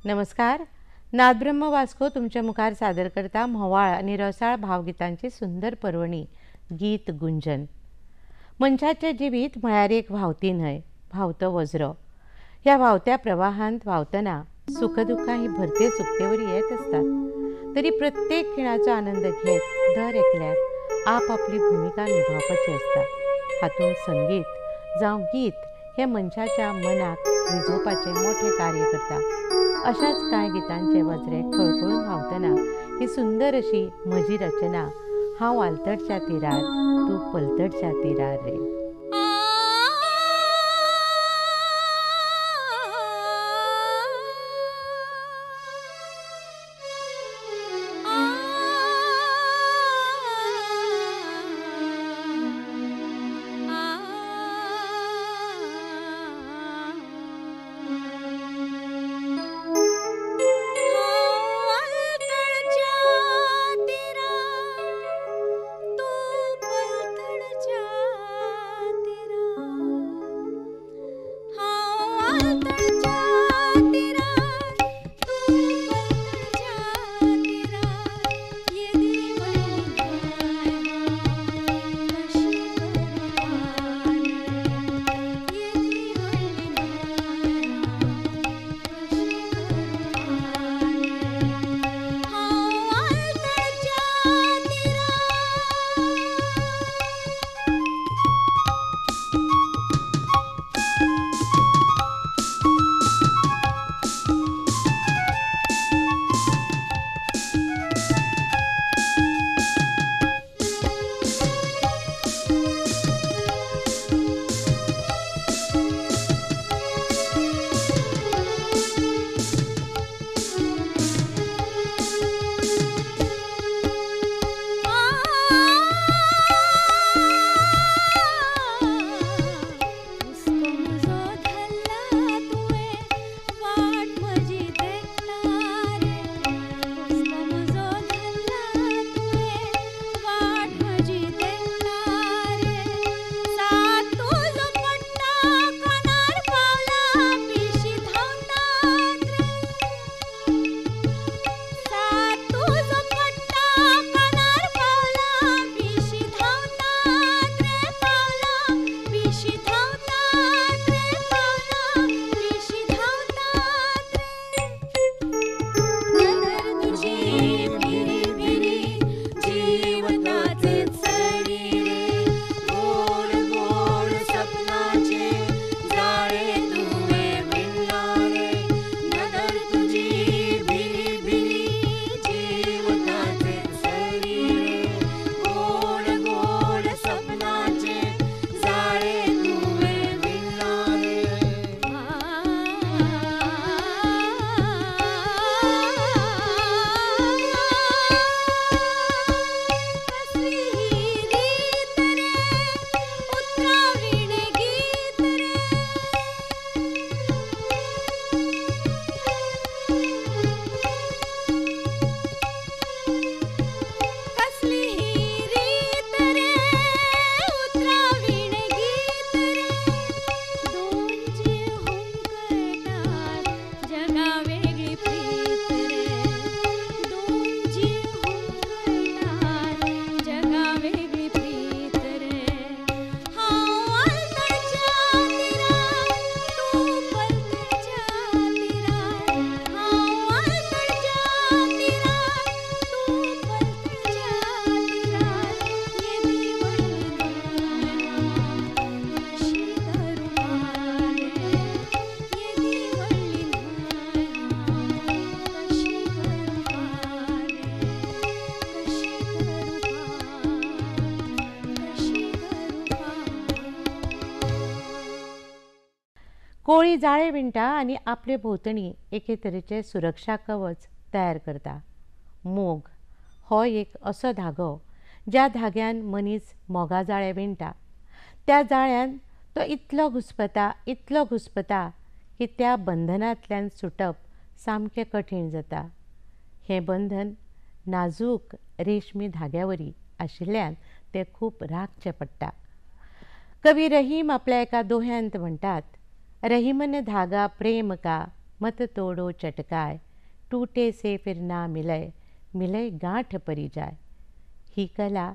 नमस्कार. नादब्रह्म वास्को तुमच्या मुखार सादर करता म्होवाळ आणि रसाळ भावगितांची सुंदर पर्वणी गीत गुंजन. मनशाचें जिवीत म्हळ्यार एक व्हांवती न्हंय, व्हांवतो वज्र. ह्या व्हांवत्या प्रवाहांत व्हांवतना सुखदुखां ही भरते चुकतेवरी येत असतात. तरी प्रत्येक खिणाचो आनंद घेत दर एकल्याक आपआपली भुमिका निभावपाची असता. हातूंत संगीत जावं गीत हे मनशाच्या मनाक रिजोवपाचें मोठें कार्य करता. अशाच कांय गितांचे वज्रे खळखळून व्हांवतना ही सुंदर अशी म्हजी रचना. हांव आलतडच्या तिरार, तूं पलतडच्या तिरार रे. कोळी जाळे विणटा आनी आपले भोंवतणी एके तरेचे सुरक्षा कवच तयार करता. मोग हो एक असो धागो ज्या धाग्यान मनीस मोगा जाळें विणटा. त्या जाळ्यान तो इतलो घुस्पता की त्या बंधनांतल्यान सुटप सामकें कठीण जाता. हें बंधन नाजूक रेशमी धाग्यावरी आशिल्ल्यान तें खूब राखचें पडटा. कवी रहीम आपल्या एका दोह्यांत म्हणटात, रहीम ने धागा प्रेम का मत तोडो चटकाय, टूटे से फिर ना मिलय, मिलय गांठ परी जाय. ही कला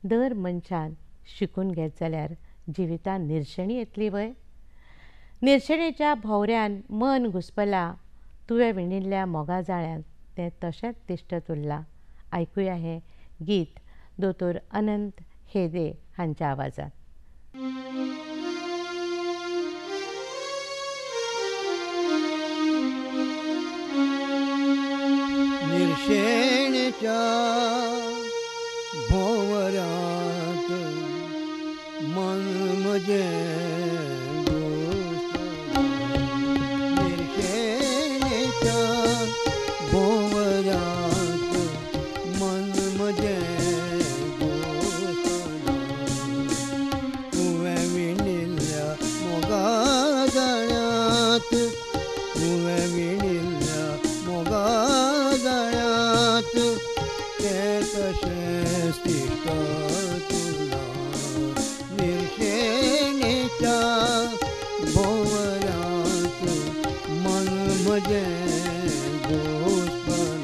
दर मनशान शिकून घेत जाल्यार जिवितान निर्शणी येतली वय. निर्शणेच्या भोवऱ्यान मन घुस्पलां, तुवें विणिल्ल्या मोगा जाळ्यान तें तशेंच तिश्टत उरलां. आयकुया हें गीत दोतोर अनंत हेदे हांच्या आवाजांत. निर्शेणेच्या भोवऱ्यांत मन म्हजें घुस्पलां. निर्शेणेच्या भोवऱ्यांत मन म्हजें घुस्पलां. तुवें विणिल्ल्या मोगा जाळ्यांत, तुवें विणिल्ल्या मोगा जाळ्यांत तें तशेंच तिश्टत उरलां. निर्शेणेच्या भोवऱ्यांत मन म्हजें घुस्पलां.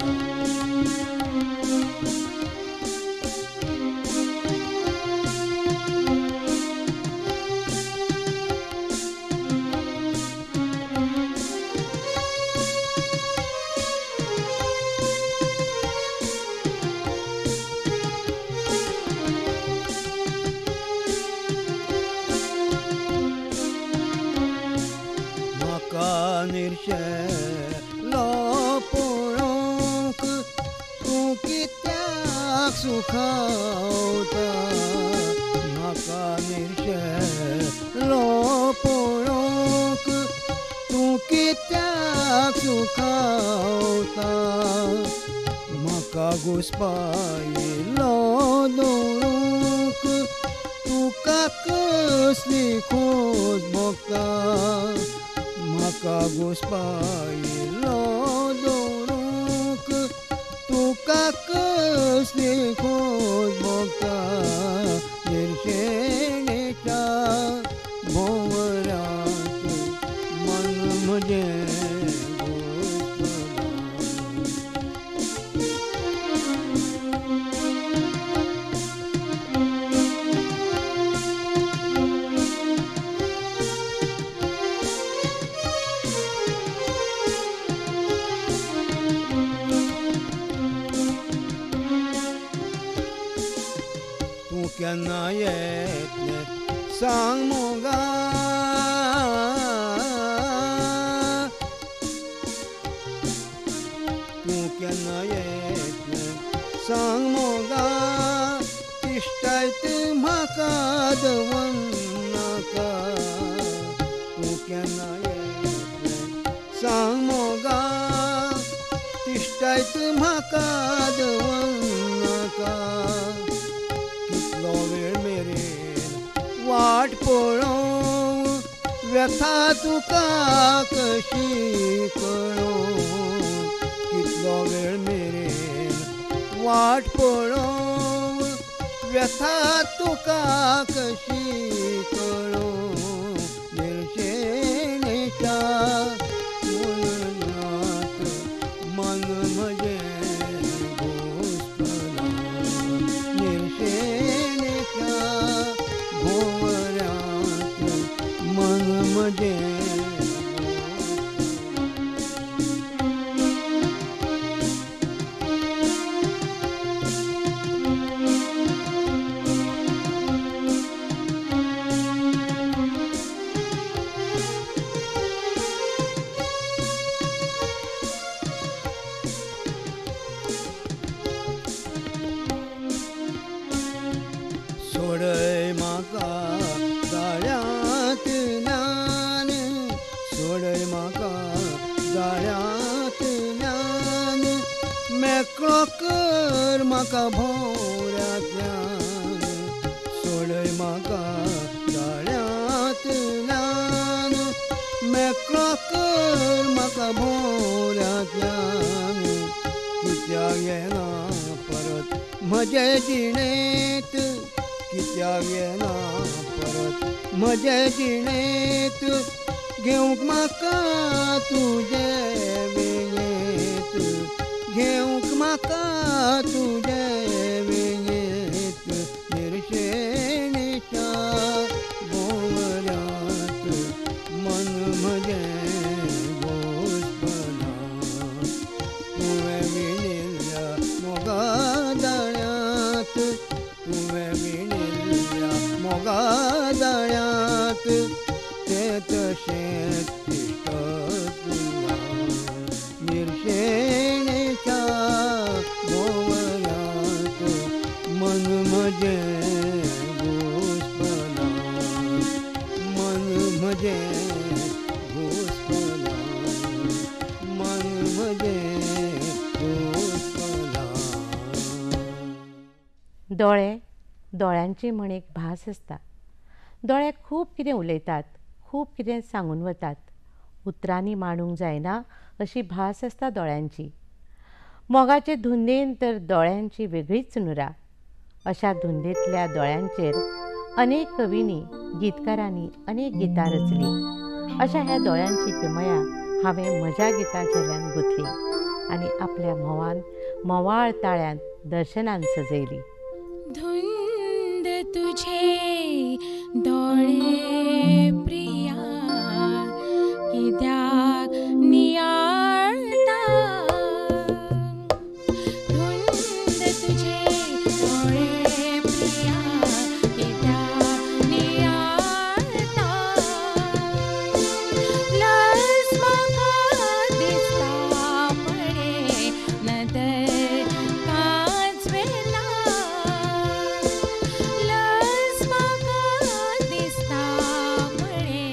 म्हाका निर्शेलो पळोवंक तूं कित्याक सुखावता. म्हाका निर्शेलो पळोवंक तूं कित्याक सुखावता. म्हाका घुस्पायिल्लो दवरूंक तुका कसली खोस भोगता. म्हाका घुस्पायिल्लो दवरूंक तुका कसली खोस भोगता. निर्शेणेच्या भोवऱ्यांत मन म्हजें घुस्पलां. तूं केन्ना येतलें सांग मोगा. तूं केन्ना येतलें सांग मोगा. तिश्टायत म्हाका दवरनाका. तूं केन्ना येतलें सांग मोगा. तिश्टायत म्हाका दवरनाका. कितलो वेळ मेरेन वाट पळोवं, व्यथा तुका कशी कळोवं. कितलो वेळ मेरेन वाट पळोवं, व्यथा तुका कशी कळोवं. निर्शेणेच्या मनांत मन म्हजें घुस्पलां. निर्शेणेच्या भोवऱ्यांत मन म्हजें सोडय म्हाका जाळ्यांतल्यान. सोडय म्हाका जाळ्यांतल्यान. मेकळो कर म्हाका भोवऱ्यांतल्यान. सोडय म्हाका जाळ्यांतल्यान. मेकळो कर म्हाका भोवऱ्यांतल्यान. कित्याक येना परत म्हजे जिणेंत. कित्याक येना परत म्हजे जिणेंत. घेवंक म्हाका तुजे वेळेत घेवंक म्हाका तुजे वेळेत निर्शेणेच्या भोवऱ्यांत मन म्हजें घोषपणा तुवें विणिल्ल्या मोगादाळ्यांत तुवें विणिल्ल्या मोगादाळ्यांत तें तशेंच तिश्टत निर्शेणेच्या भोवऱ्यांत मन म्हजें घोषपणा मन म्हजें घोषपणा मन म्हजें घोषपणा. दोळे दोळ्यांची म्हण एक भास आसता. दोळे खूब कितें उलयतात, खूब कितें सांगून वतात. उतरांनी मांडूंक जायना अशी भास आसता दोळ्यांची. मोगाचे धुंदेन तर दोळ्यांची वेगळीच नुरा. अशा धुंदेंतल्या दोळ्यांचेर अनेक कवींनी गीतकारांनी अनेक गितां रचलीं. अशा ह्या दोळ्यांची किमया हांवें म्हज्या गितां झेल्ल्यान गुंथली आनी आपल्या म्होवान म्होवाळ ताळ्यान दर्शनान सजयली. धुंद तुझे दोळे प्रिया कित्याक नियाळटा. धुंद तुझे दोळे प्रिया कित्याक नियाळटा. लज म्हाका दिसता पडे नदर कांच वेला. लज म्हाका दिसता पडे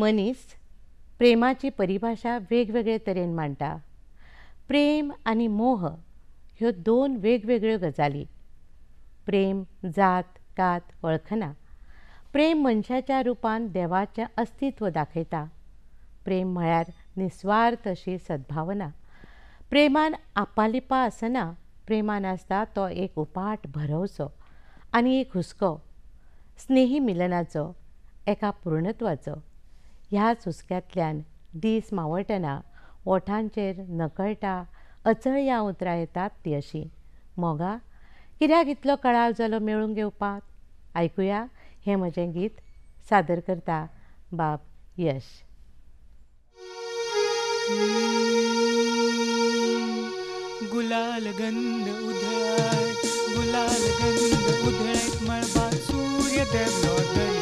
मनीस प्रेमाची परिभाषा वेगवेगळे तरेन मांडटा. प्रेम आनी मोह ह्यो दोन वेगवेगळ्यो गजाली. प्रेम जात कात वळखना. प्रेम मनशाच्या रुपान देवाचें अस्तित्व दाखयता. प्रेम म्हळ्यार निस्वार्थ अशी सद्भावना. प्रेमान आपालिपा आसना. प्रेमान आसता तो एक उपाट भरवसो आनी एक हुस्को, स्नेही मिलनाचो, एका पूर्णत्वाचो. ह्याच हुस्क्यांतल्यान दीस मावळटना ओठांचेर नकळटा अचळया उतरां येतात ती अशी. मोगा कित्याक इतलो कळाव जालो मेळून घेवपाक? आयकुया हें म्हजें गीत. सादर करता बाब यश. गुलाल गंध उधळात, गुलाल गंध उधळत मळबात सूर्य देवलो दर्या.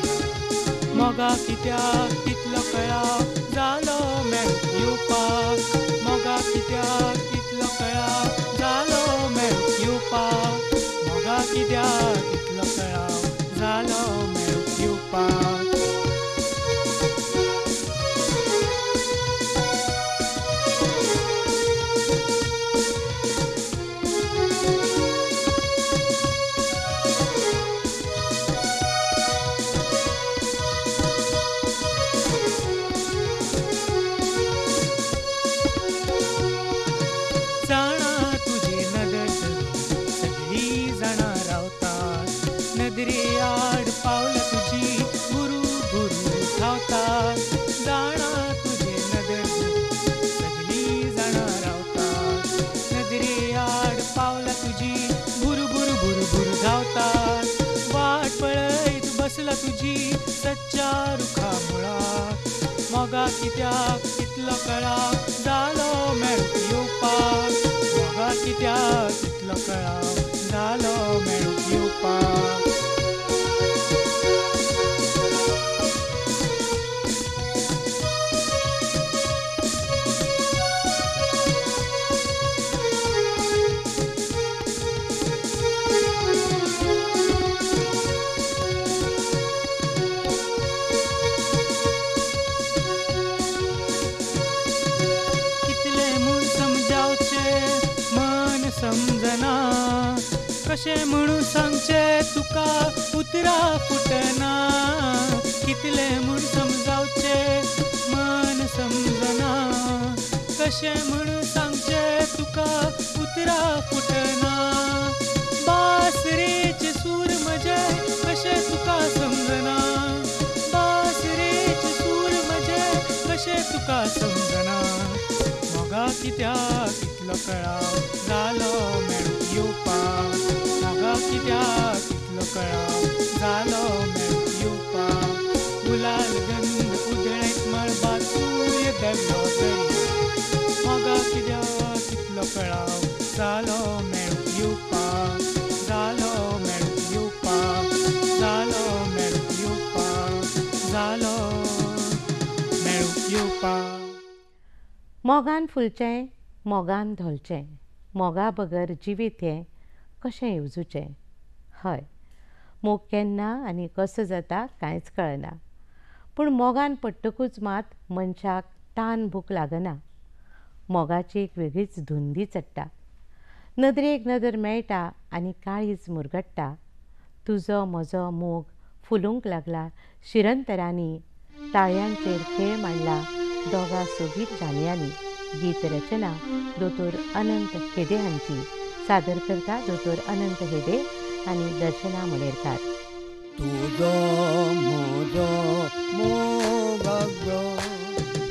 मोगा कित्याक तितलो कळाव जालो मेळूक येवपाक. मोगा कित्याक तितलो कळाव जालो मेळूक येवपाक. मोगा कित्याक तितलो कळाव जालो मेळूक येवपाक. नदरे आड पावलं तुझी गुरु गुरु धावतात. जाणा तुझे नदर सगळी जाणा रावतात. नदरे आड पावलं तुझी गुरु गुरु गुरु गुरु धावतात. वाट पळयत बसला तुझी सच्च्या रुखा मुळाक. मोगा कित्याक तितलो कळाव जालो मेळूक येवपाक. मोगा कित्याक तितलो कळाव जालो मेळूक येवपाक. समजना कशे म्हणून सांगचे तुका उतरा फुटना. कितले म्हूण समजावचे मन समजना. कशे म्हणून सांगचे तुका उतरा फुटना. बासरेचे सूर म्हजे कशे तुका समजना. बासरेचे सूर म्हजे कशे तुका समजना. मोगा कित्याक तितलो कळाव जालो मेळूक येवपाक. मोगा कित्याक तितलो कळाव जालो मेळूक येवपाक. गुलाल गंध उधळत मळबात सूर्य देवलो दर्या. मोगा कित्याक तितलो कळाव जालो मेळूक येवपाक. जालो मेळूक येवपाक. जालो मेळूक येवपाक. जालो मेळूक येवपाक. मोगान फुलचें मोगान धोलचें. मोगा बगर जिवीत हें कशें येवजूचें. हय, मोग केन्ना आनी कसो जाता कांयच कळना. पूण मोगान पडटकूच मात मनशाक तान भूक लागना. मोगाची एक वेगळीच धुंदी चडटा. नदरेक नदर मेळटा आनी काळीज मुरगट्टा. तुजो म्हजो मोग फुलूंक लागला शिरंतरांनी. ताळयांचेर खेळ मांडला दोगा सोबीत जाणयांनी. गीत रचना दोतोर अनंत हेदे हांची. सादर करता दोतोर अनंत हेदे आनी दर्शना मडेरकार. तुजो म्हजो मोगाग्रो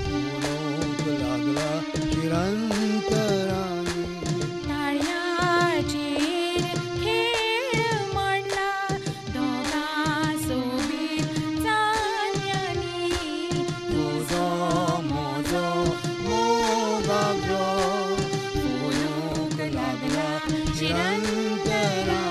फुलूंक लागला शिरंतरांनी. ताळयांचेर खेळ मांडला दोगां सोबीत जाणयांनी. तुजो म्हजो मोगाग्रो फुलूंक लागला शिरंतरांनी.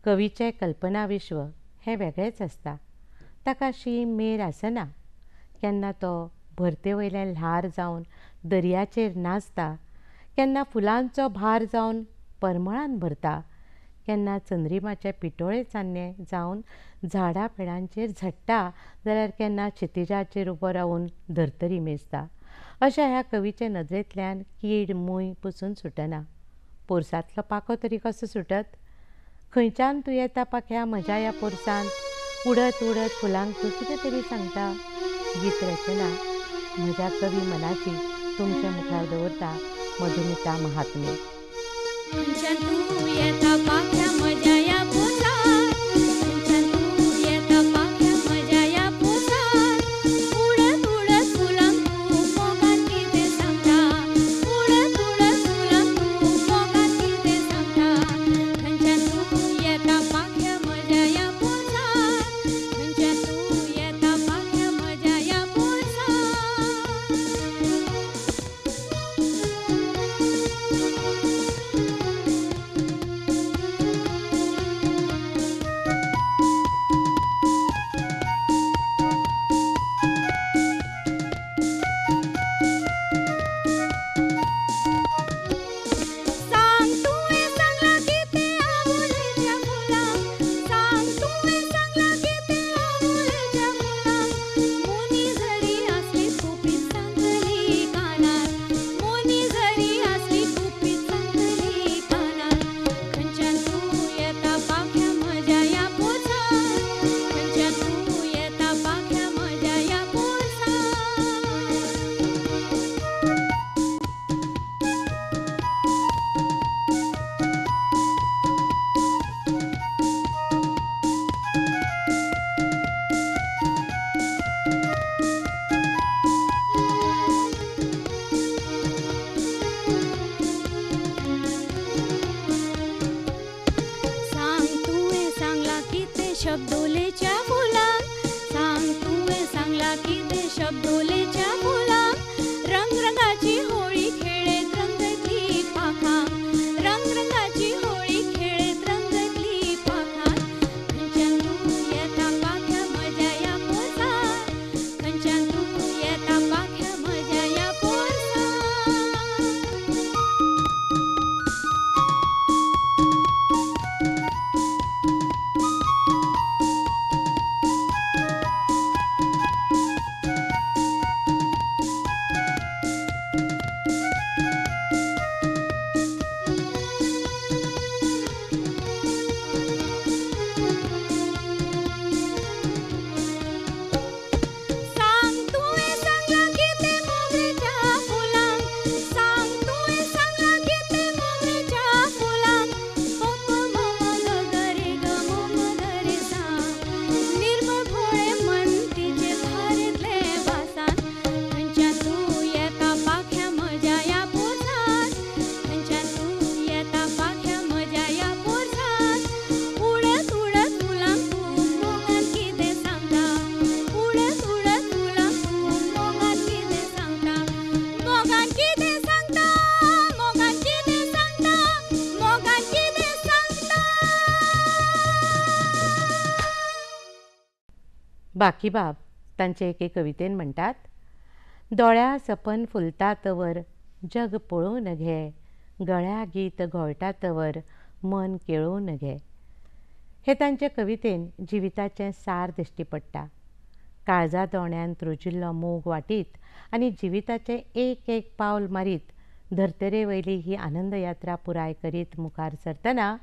कवीचें कल्पना विश्व हें वेगळेंच आसता. ताका शीम मेर आसना. केन्ना तो भरते वयलें ल्हार जावन दर्याचेर नाचता, केन्ना फुलांचो भार जावन परमळान भरता, केन्ना चंद्रिमाचे पिठोळे चान्ने जावन झाडां पेडांचेर झडटा, जाल्यार केन्ना क्षितिजाचेर उबो रावन धर्तरी मेजता. अशा ह्या कवीचे नदरेंतल्यान कीड मूय पसून सुटना. पोरसांतलो पाखो तरी कसो सुटत? खंयच्यान तूं येता पाख्या म्हज्या ह्या पोरसांत, उडत उडत फुलांक तूं कितें तरी सांगता. गीत रचना म्हज्या कवी मनाची तुमच्या मुखार दवरता मधुमिता महात्मे. खंयच्यान तूं येता पाख्या म्हज्या ह्या पोरसांत, खंयच्यान तूं येता पाख्या म्हज्या ह्या पोरसांत, उडत उडत फुलांक तूं मोगान कितें सांगता, उडत उडत फुलांक तूं मोगान कितें सांगता. खंयच्यान तूं येता पाख्या म्हज्या ह्या पोरसांत, खंयच्यान तूं येता पाख्या म्हज्या ह्या पोरसांत. सांग तुवें सांगला कितें आबोलेच्या फुलांक, सांग तुवें सांगला कितें आबोलेच्या फुलांक. मोनी जरी आसली कुपीत सांगली कानार, मोनी जरी आसली कुपीत सांगली कानार. खंयच्यान तूं येता पाख्या म्हज्या ह्या पोरसांत, खंयच्यान तूं येता पाख्या म्हज्या ह्या पोरसांत. सांग तुवें सांगला कितें शब्दोलेच्या फुलांक, सांग तुवें सांगला कितें शब्दोलेच्या फुलांक. रंगरंगाची होळी खेळत रंगतली पाखांक, रंगरंगाची होळी खेळत रंगतली पाखांक. खंयच्यान तूं येता पाख्या म्हज्या ह्या पोरसांत, खंयच्यान तूं येता पाख्या म्हज्या ह्या पोरसांत. सांग तुवें सांगला कितें मोगरेच्या फुलांक, सांग तुवें सांगला कितें मोगरेच्या फुलांक. पप ममल गरे ग मम गरे सा, निर्मळ भोळे मन तिचे भारेतले वासान. खंयच्यान तूं येता पाख्या म्हज्या ह्या पोरसांत, खंयच्यान तूं येता पाख्या म्हज्या ह्या पोरसांत. उडत उडत फुलांक तूं मोगान कितें सांगता, उडत उडत फुलांक तूं मोगान कितें सांगता. मोगान कितें सांगता, मोगान कितें सांगता, मोगान कितें सांगता. बाकीबाब तांचे एके कवितेन म्हणटात, दोळ्या सपन फुलता तवर जग पळोवन घे, गळ्या गीत घोळटा तवर मन केळोवन घे. हे तांचे कवितेन जिविताचें सार दिश्टी पडटा. काळजा दोण्यान त्रुजिल्लो मोग वाटीत आनी जिविताचें एक एक पावल मारीत धर्तरे वयली ही आनंद यात्रा पुराय करीत मुखार सरतना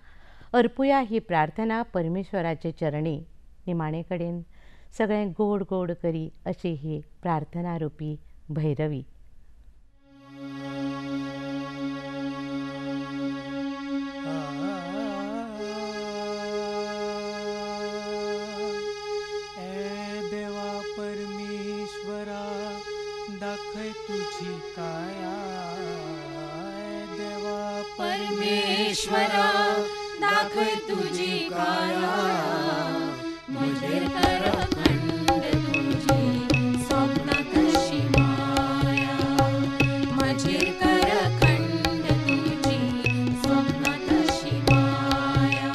अर्पुया ही प्रार्थना परमेश्वराचे चरणी. निमाणे कडेन सगळें गोड गोड करी अशी ही प्रार्थना रुपी भैरवी. ए देवा परमेश्वरा दाखय तुझी काया, ए देवा परमेश्वरा दाखय तुझी काया, म्हजेर कर खंड तुझी स्वप्नां कशी माया, म्हजेर कर खंड तुझी स्वप्नां कशी माया.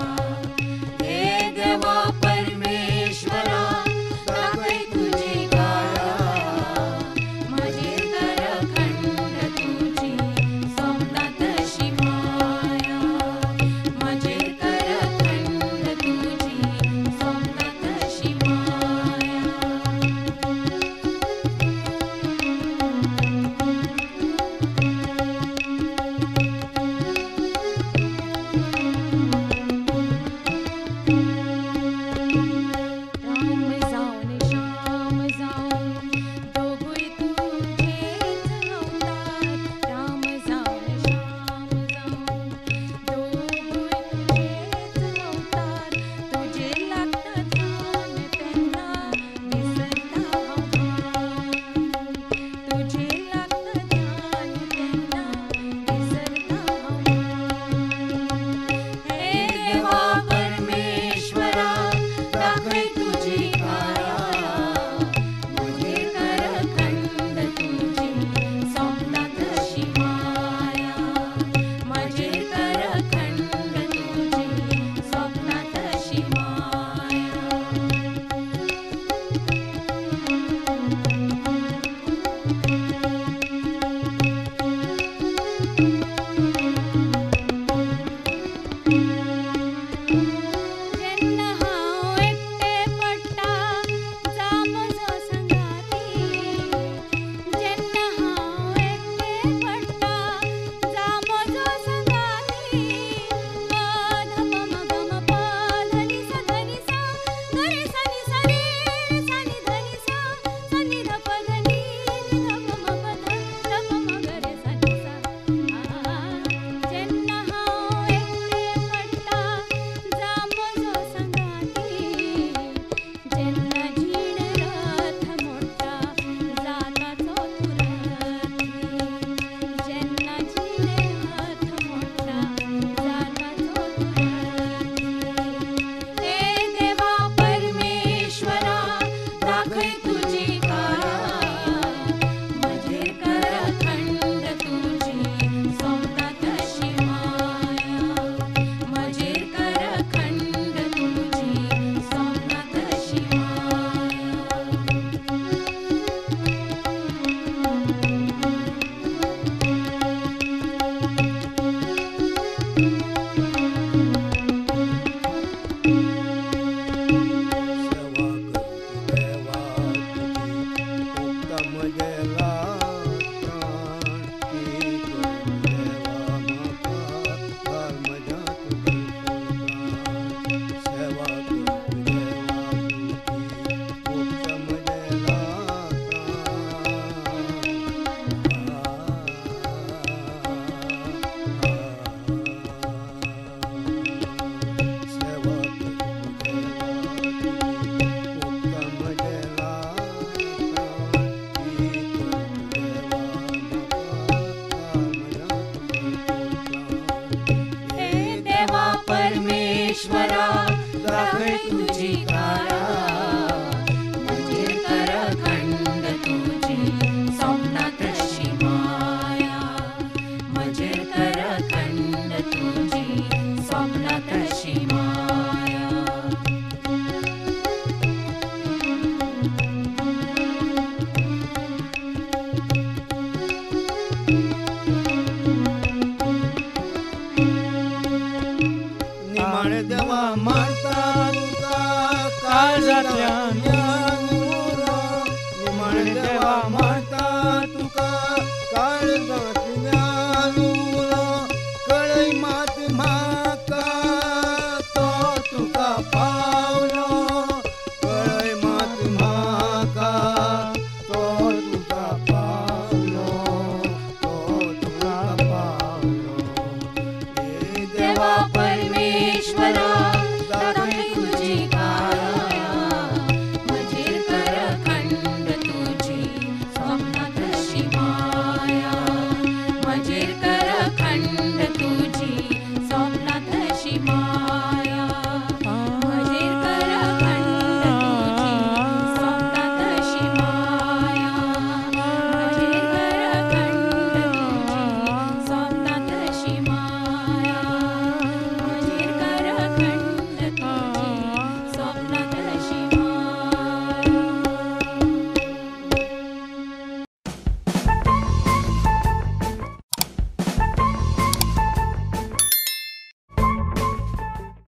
ईश्वरा दाखय तू